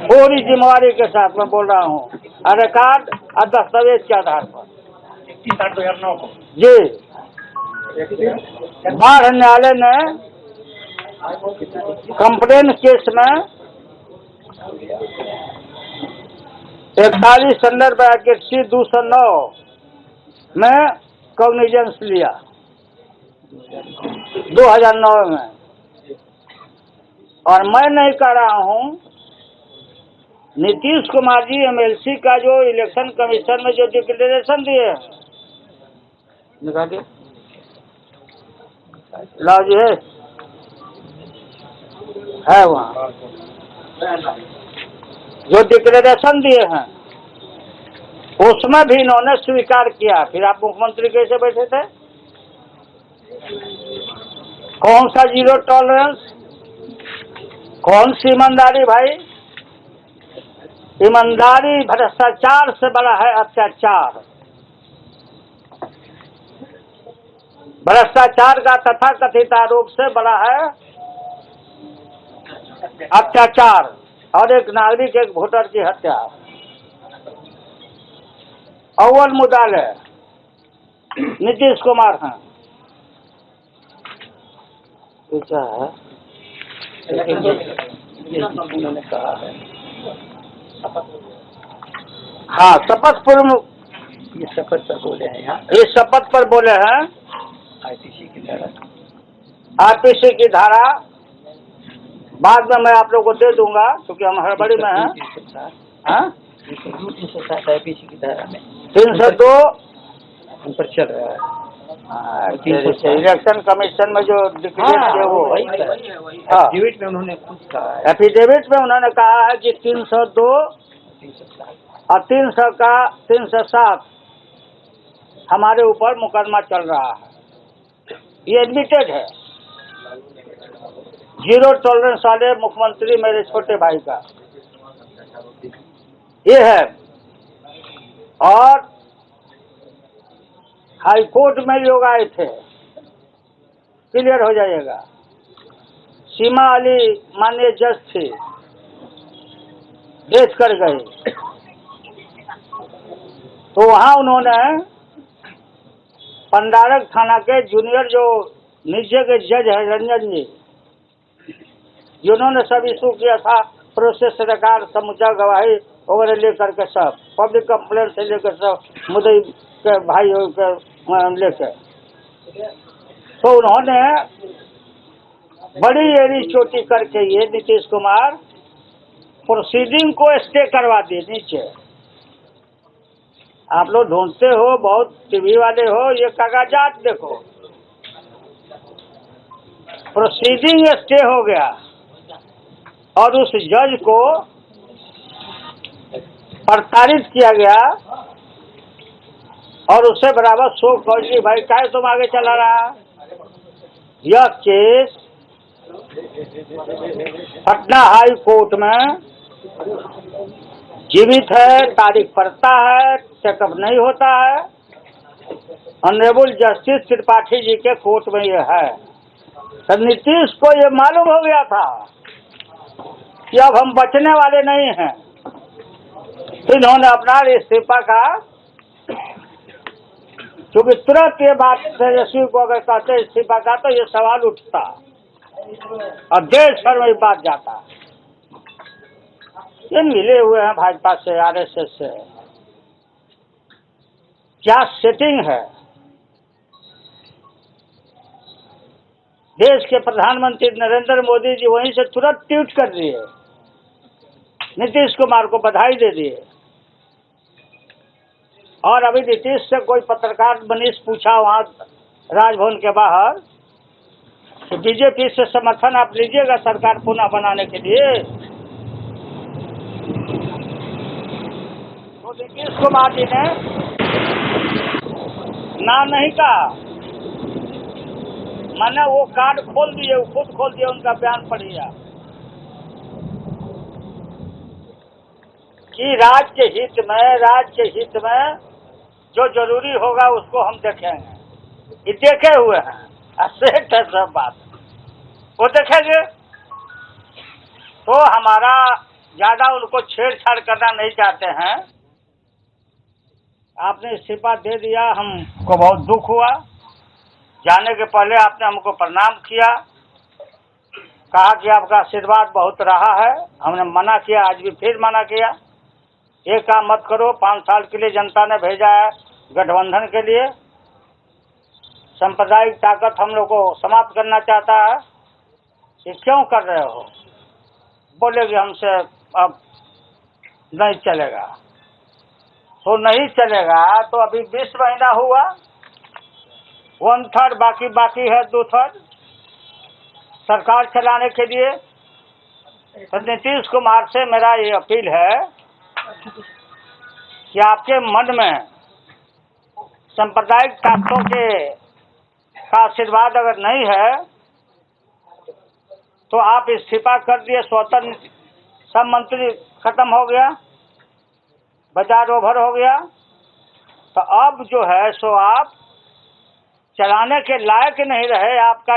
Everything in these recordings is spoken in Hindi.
पूरी जिम्मेवारी के साथ मैं बोल रहा हूँ, रिकॉर्ड और दस्तावेज के आधार पर। 21/8/2009 को जी, बाढ़ न्यायालय ने कंप्लेन केस में 41 संदर्भ एक्ट 209 में कॉग्निजेंस लिया 2009 में। और मैं नहीं कह रहा हूँ, नीतीश कुमार जी एमएलसी का जो इलेक्शन कमीशन में जो डिक्लेरेशन दिए निकालिए, लाओ जी है वहाँ जो डिक्लेरेशन दिए हैं, उसमें भी इन्होंने स्वीकार किया। फिर आप मुख्यमंत्री कैसे बैठे थे? कौन सा जीरो टॉलरेंस, कौन सी ईमानदारी भाई? ईमानदारी भ्रष्टाचार से बड़ा है अत्याचार। भ्रष्टाचार का तथाकथित आरोप से बड़ा है अत्याचार और एक नागरिक, एक वोटर की हत्या। अव्वल मुद्दाले नीतीश कुमार हैं। क्या है? उन्होंने कहा है हाँ, शपथ पूर्व ये शपथ पर बोले हैं यहाँ इस शपथ पर बोले हैं आईपीसी की धारा आईपीसी की धारा बाद में मैं आप लोग को दे दूंगा क्योंकि हम हड़बड़ी में हैं। 307 आईपीसी की धारा में 302 उन पर चल रहा है। इलेक्शन कमीशन में जो डिक्लेयर किया वो वही एफिडेविट में उन्होंने खुद कहा है। एफिडेविट में उन्होंने कहा है कि 302 और 307 हमारे ऊपर मुकदमा चल रहा है। ये एडमिटेड है। जीरो टॉलरेंस वाले मुख्यमंत्री मेरे छोटे भाई का ये है। और हाई कोर्ट में लोग आए थे, क्लियर हो जाएगा। सीमा अली माननीय जज थी, देख कर गए तो वहां उन्होंने पंडारक थाना के जूनियर जो नीचे के जज है रंजन जी, जिन्होंने सब इशू किया था, प्रोसेस रिकॉर्ड समुचा गवाही वगैरह लेकर के सब पब्लिक कंप्लेंट से लेकर सब मुद्दई के भाई लेकर, तो उन्होंने बड़ी एड़ी चोटी करके ये नीतीश कुमार प्रोसीडिंग को स्टे करवा दिए नीचे। आप लोग ढूंढते हो, बहुत टीवी वाले हो, ये कागजात देखो, प्रोसीडिंग स्टे हो गया और उस जज को प्रताड़ित किया गया और उससे बराबर शो कौजी भाई काहे तुम आगे चला रहा। यह केस पटना हाई कोर्ट में जीवित है, तारीख पड़ता है, चेकअप नहीं होता है। ऑनरेबल जस्टिस त्रिपाठी जी के कोर्ट में यह है। तो नीतीश को ये मालूम हो गया था कि अब हम बचने वाले नहीं हैं। इन्होंने अपना इस्तीफा का, क्योंकि तुरंत ये बात तेजस्वी को अगर कहते इस्तीफा का तो ये सवाल उठता और देश भर में बात जाता। ये मिले हुए हैं भाजपा से, आरएसएस से। क्या सेटिंग है? देश के प्रधानमंत्री नरेंद्र मोदी जी वहीं से तुरंत ट्वीट कर दिए, नीतीश कुमार को बधाई दे दिए। और अभी नीतीश से कोई पत्रकार मनीष पूछा वहां राजभवन के बाहर कि बीजेपी से समर्थन आप लीजिएगा सरकार पुनः बनाने के लिए, तो नीतीश कुमार जी ने ना नहीं कहा। मैंने वो कार्ड खोल दिए, वो खुद खोल दिए, उनका बयान पढ़िए कि राज्य हित में जो जरूरी होगा उसको हम देखेंगे। ये देखे हुए हैं, सेट है सब बात, वो देखेंगे। तो हमारा ज्यादा उनको छेड़छाड़ करना नहीं चाहते हैं। आपने इस्तीफा दे दिया, हमको बहुत दुख हुआ। जाने के पहले आपने हमको प्रणाम किया, कहा कि आपका आशीर्वाद बहुत रहा है। हमने मना किया, आज भी फिर मना किया। ये काम मत करो, 5 साल के लिए जनता ने भेजा है गठबंधन के लिए। सांप्रदायिक ताकत हम लोग को समाप्त करना चाहता है, ये क्यों कर रहे हो? बोले कि हमसे अब नहीं चलेगा। तो नहीं चलेगा तो अभी 20 महीना हुआ, 1/3 बाकी है, 2/3 सरकार चलाने के लिए। तो नीतीश कुमार से मेरा ये अपील है कि आपके मन में सांप्रदायिक ताकतों के का आशीर्वाद अगर नहीं है तो आप इस्तीफा कर दिए, स्वतंत्र सब मंत्री खत्म हो गया, बाजार ओवर हो गया। तो अब जो है सो आप चलाने के लायक नहीं रहे। आपका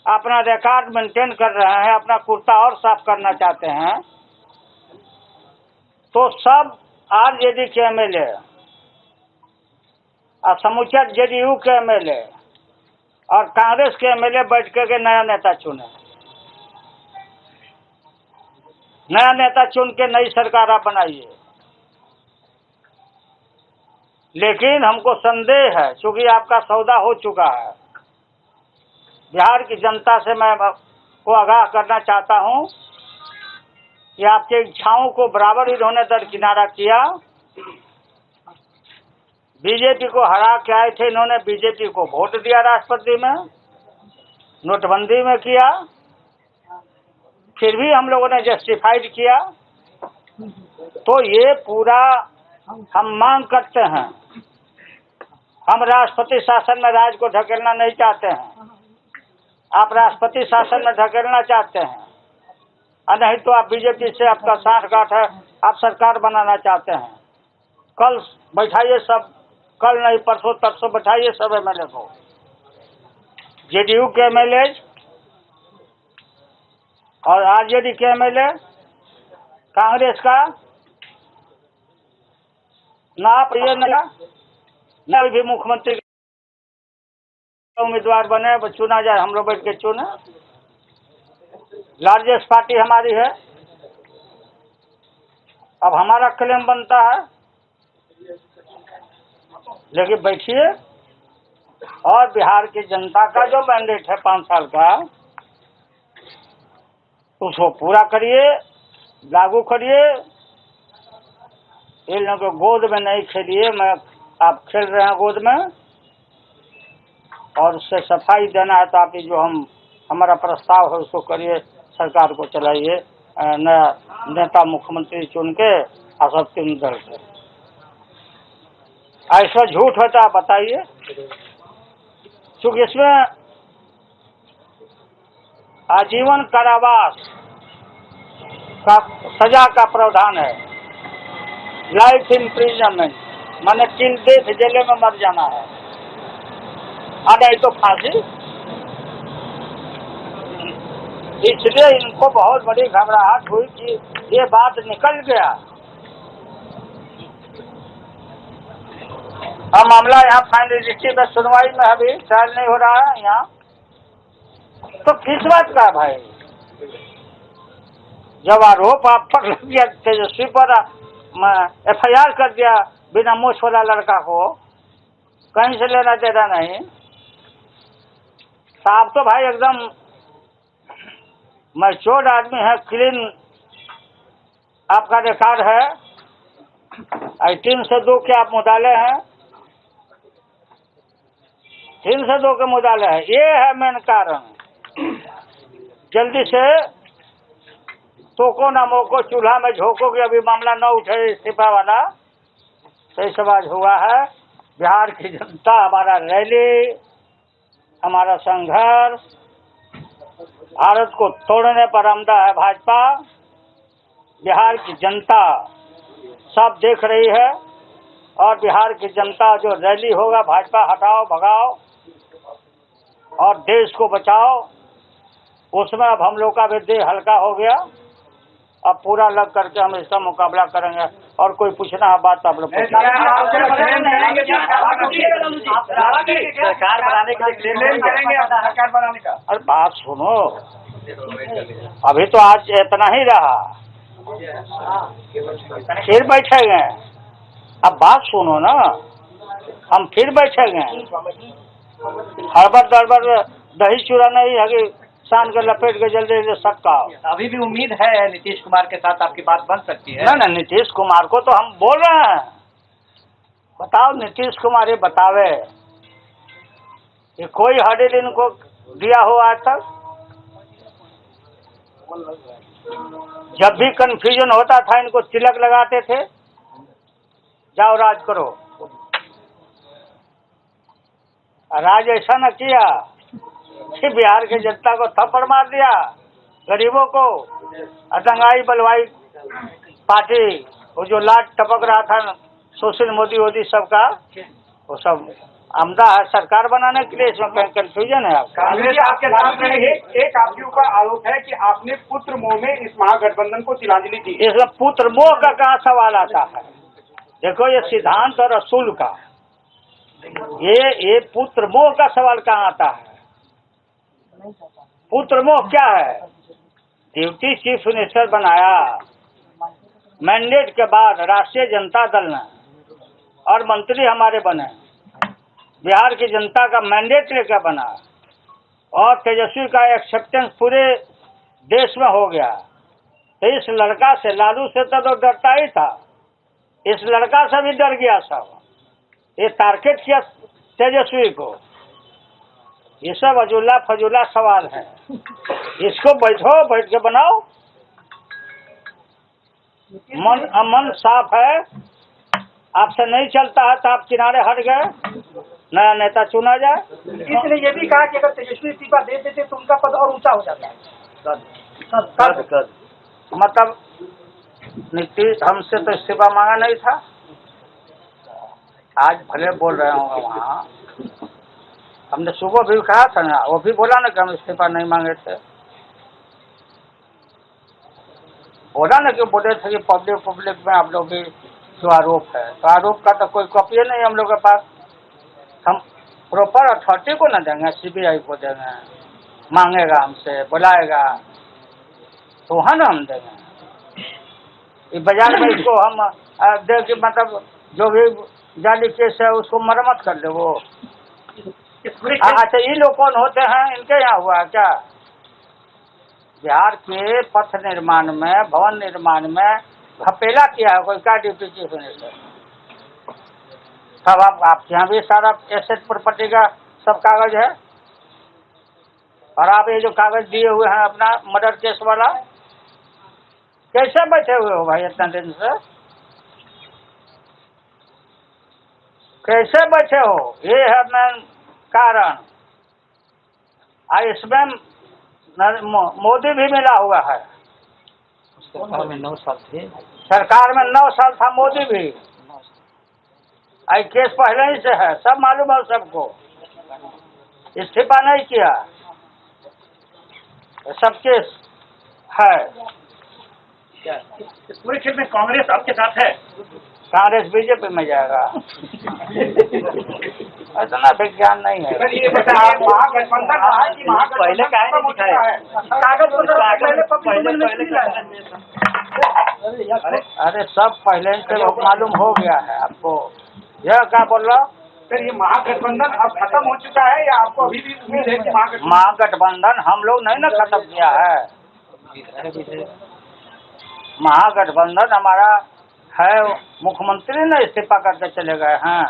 अपना रिकॉर्ड मेंटेन कर रहे हैं, अपना कुर्ता और साफ करना चाहते हैं। तो सब आरजेडी के एमएलए और समूचा जेडीयू के एमएलए और कांग्रेस के एमएलए बैठ के नया नेता चुने, नया नेता चुन के नई सरकार आप बनाइए। लेकिन हमको संदेह है, क्योंकि आपका सौदा हो चुका है। बिहार की जनता से मैं को आगाह करना चाहता हूं कि आपके इच्छाओं को बराबर इन्होंने दरकिनारा किया। बीजेपी को हरा के आए थे, इन्होंने बीजेपी को वोट दिया राष्ट्रपति में, नोटबंदी में किया, फिर भी हम लोगों ने जस्टिफाइड किया। तो ये पूरा हम मांग करते हैं, हम राष्ट्रपति शासन में राज्य को धकेलना नहीं चाहते हैं। आप राष्ट्रपति शासन में धकेलना चाहते हैं, और नहीं तो आप बीजेपी से आपका साठगांठ है, आप सरकार बनाना चाहते हैं। कल बैठाइए सब, कल नहीं परसों तरसों बैठाइए सब एमएलए को, जेडीयू के एमएलए और आरजेडी के एमएलए, कांग्रेस का ना आप ये ना भी मुख्यमंत्री उम्मीदवार बने, वो चुना जाए, हम लोग बैठ के चुने। लार्जेस्ट पार्टी हमारी है, अब हमारा क्लेम बनता है। लेकिन बैठिए और बिहार की जनता का जो मैंडेट है 5 साल का, उसको पूरा करिए, लागू करिए। इन लोगों को गोद में नहीं खेलिए। मैं आप खेल रहे हैं गोद में, और उससे सफाई देना है तो आप जो हमारा प्रस्ताव है उसको करिए, सरकार को चलाइए, नया नेता मुख्यमंत्री चुन के और सब 3 दल से। ऐसा झूठ होता है बताइए, क्योंकि इसमें आजीवन कारावास का सजा का प्रावधान है, लाइफ इम्प्रिजनमेंट, माने टिल डेथ जेल में मर जाना है, और नहीं तो फांसी। इसलिए इनको बहुत बड़ी घबराहट हुई कि ये बात निकल गया। और मामला यहाँ फाइनलिटी में सुनवाई में अभी ट्रायल नहीं हो रहा है यहाँ। तो किस बात का भाई, जब आरोप आप पर लग गया, तेजस्वी पर FIR कर दिया बिना मूछ वाला लड़का को, कहीं से लेना देना नहीं। साहब तो भाई एकदम मैच्योर्ड आदमी है, क्लीन आपका रिकॉर्ड है। 302 के आप मुदाले हैं, 302 के मुदाले है। ये है मेन कारण। जल्दी से टोको ना मोको, चूल्हा में झोंको कि अभी मामला न उठे इस्तीफा वाला। सही समाज हुआ है। बिहार की जनता, हमारा रैली, हमारा संघर्ष, भारत को तोड़ने पर आमदा है भाजपा। बिहार की जनता सब देख रही है, और बिहार की जनता जो रैली होगा, भाजपा हटाओ भगाओ और देश को बचाओ, उसमें अब हम लोग का भी देह हल्का हो गया। अब पूरा लग करके हम इसका मुकाबला करेंगे। और कोई पूछना है बात तो आप लोग सरकार बनाने के लिए सरकार बनाने का। अरे बात सुनो, अभी तो आज इतना ही रहा, फिर बैठेंगे। अब बात सुनो ना, हम फिर बैठेंगे। हड़बड़ दड़बड़ दही चूरा नहीं है कि सान के लपेट के जल्दी जल्दी सबका। अभी भी उम्मीद है नीतीश कुमार के साथ आपकी बात बन सकती है? ना नीतीश कुमार को तो हम बोल रहे हैं, बताओ नीतीश कुमार ये बतावे कि कोई हडिल इनको दिया हो आज तक? जब भी कंफ्यूजन होता था इनको तिलक लगाते थे, जाओ राज करो। राज ऐसा न किया कि बिहार के जनता को थप्पड़ मार दिया, गरीबों को। दंगाई बलवाई पार्टी, वो जो लाट टपक रहा था सोशल मोदी सबका, वो सब आमदा है सरकार बनाने के लिए। इसमें कंफ्यूजन है आपका। कांग्रेस आपके साथ एक आपके ऊपर आरोप है कि आपने पुत्र मोह में इस महागठबंधन को तिलांजलि दी। इसमें पुत्र मोह का कहाँ सवाल आता है? देखो ये सिद्धांत और असूल का, ये पुत्र मोह का सवाल कहाँ आता है? पुत्र मोह क्या है? डिप्टी चीफ मिनिस्टर बनाया, मैंडेट के बाद राष्ट्रीय जनता दल ने, और मंत्री हमारे बने, बिहार की जनता का मैंडेट लेकर बना, और तेजस्वी का एक्सेप्टेंस पूरे देश में हो गया। तो इस लड़का से, लालू से तो डरता ही था, इस लड़का से भी डर गया सब। ये टारगेट किया तेजस्वी को। ये सब अजूला फजूला सवाल है, इसको बैठ के बनाओ। मन साफ है, आपसे नहीं चलता है तो आप किनारे हट गए, नया नेता चुना जाए। इसने ये भी कहा कि अगर तेजस्वी इस्तीफा दे देते तो उनका पद और ऊंचा हो जाता है। मतलब नीतीश हमसे तो इस्तीफा मांगा नहीं था, आज भले बोल रहे होंगे वहाँ। हमने सुबह भी कहा था ना, वो भी बोला ना कि हम इस्तीफा नहीं मांगे थे। बोला ना कि बोले थे कि पब्लिक में आप लोग भी जो आरोप है, तो आरोप का तो कोई कॉपी नहीं हम लोग के पास। हम प्रॉपर अथॉरिटी को न देंगे, सीबीआई को देंगे, मांगेगा हमसे, बुलाएगा तो वहाँ ना हम देंगे। इस बाजार में इसको हम दे के मतलब जो भी जाली केस है उसको मरम्मत कर दे वो। अच्छा, ये लोग कौन होते हैं? इनके यहाँ हुआ क्या? बिहार के पथ निर्माण में, भवन निर्माण में घपेला किया है कोई? क्या डिप्टी चीफ मिनिस्टर? तब आपके यहाँ भी सारा एसेट प्रॉपर्टी का सब कागज है, और आप ये जो कागज दिए हुए हैं अपना मर्डर केस वाला, कैसे बैठे हुए हो भाई इतना दिन से? कैसे बैठे हो? ये है मेन कारण। इसमें मोदी भी मिला हुआ है। सरकार में 9 साल थे। सरकार में 9 साल था मोदी भी। आई केस पहले ही से है, सब मालूम है सबको। इस्तीफा नहीं किया, सब केस है। पूरे क्षेत्र में कांग्रेस आपके साथ है? कांग्रेस बीजेपी में जाएगा, इतना विज्ञान नहीं है। महागठबंधन पहले काहे नहीं दिखाया? अरे सब पहले से मालूम हो गया है आपको। यह क्या बोल रहा? सर ये महागठबंधन अब खत्म हो चुका है या आपको अभी भी उम्मीद है कि महागठबंधन हम लोग नहीं ना खत्म किया है। महागठबंधन हमारा है, मुख्यमंत्री ने इस्तीफा करके चले गए हैं।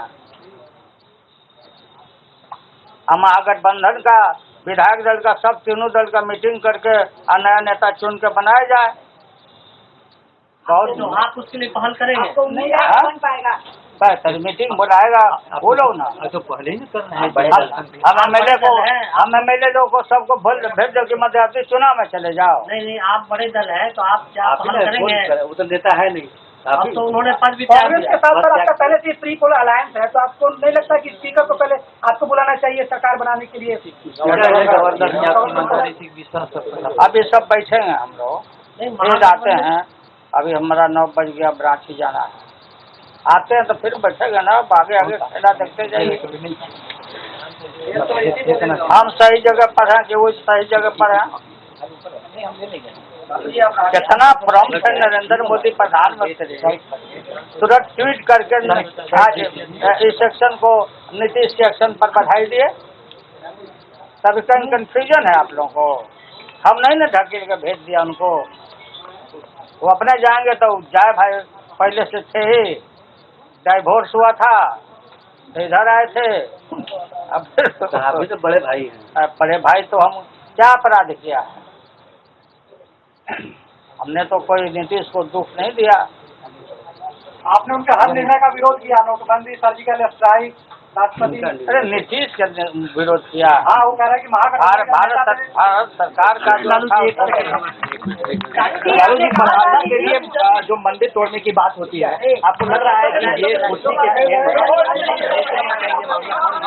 हम महागठबंधन का विधायक दल का सब तीनों दल का मीटिंग करके नया नेता चुन के बनाया जाए। तो आप उसके लिए पहल करेंगे? नहीं पाएगा, मीटिंग बुलाएगा, बोलो ना। तो पहले ही करना है। हम एमएलए लोग को सबको भेज दो कि मध्यावधि चुनाव में चले जाओ। नहीं, आप बड़े दल है तो आप क्या पहल करेंगे? वो तो नेता है नहीं। अब तो उन्होंने पद भी कांग्रेस के साथ सर आपका पहले से प्री पोल अलायंस है, तो आपको नहीं लगता कि स्पीकर को पहले आपको बुलाना चाहिए सरकार बनाने के लिए? अब ये सब बैठेंगे हम लोग, फिर आते हैं। अभी हमारा 9 बज गया, रांची जाना है। आते हैं तो फिर बैठेगा ना, आगे आगे खेला देखते जाइए। हम सही जगह पर हैं कि वो सही जगह पर हैं? कितना प्रॉम्प्ट है नरेंद्र मोदी प्रधानमंत्री, तुरंत ट्वीट करके आज इस सेक्शन को नीतीश के एक्शन पर बधाई दिए। तभी कहीं कंफ्यूजन है आप लोगों को। हम नहीं ना ढकेल के भेज दिया उनको, वो अपने जाएंगे तो जाए भाई, पहले से थे ही, डाइवोर्स हुआ था तो इधर आए थे। अब अभी तो बड़े भाई हैं। बड़े भाई तो हम क्या अपराध किया है? हमने तो कोई नीतीश को दुख नहीं दिया। आपने उनके हर निर्णय का विरोध किया, नोटबंदी, सर्जिकल स्ट्राइक, राष्ट्रपति। अरे नीतीश के विरोध किया। हाँ, वो कह रहा है कि भारत सरकार का लालू जी, मसाला के लिए जो मंदिर तोड़ने की बात होती है, आपको लग रहा है कि ये कुर्सी के